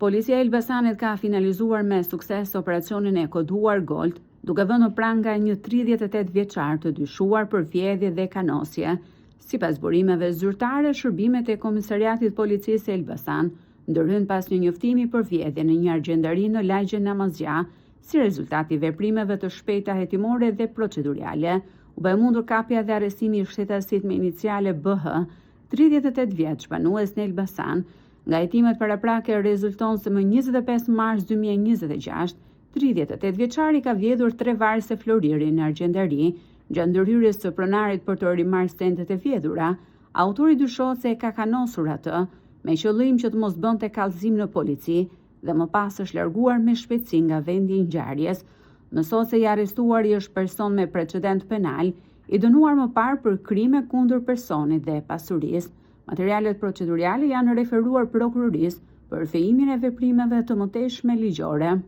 Policia e Elbasanit ka finalizuar me sukses operacionin e koduar Gold, duke vënë në pranga një 38 vjeçar të dyshuar për vjedhje dhe kanosje. Sipas burimeve zyrtare, shërbimet e Komisariatit Policisë së Elbasan ndërhyn pas një njoftimi për vjedhje në një argjendari në lagjen Namazgja, si rezultat i veprimeve të shpejta hetimore dhe procedurale. U bë mundur kapja dhe arrestimi i shtetasit me iniciale BH, 38 vjeç, banues në Elbasan. Nga hetimet paraprake rezulton se më 25 mars 2026, 38 vjeçari ka vjedhur 3 varëse floriri në argjendari. Gjatë ndërhyrjes së pronarit për të rimarrë stendet e vjedhura, autori dyshohet se e ka kanosur atë me qëllim që të mos bënte kallëzim në polici dhe më pas është larguar me shpejtësi nga vendi i ngjarjes. Mësohet se i arrestuari është person me precedent penal, i dënuar më parë për krime kundër personit dhe pasurisë. Materialet procedurale janë referuar prokurorisë për fejimin e veprimeve të mëtejshme ligjore.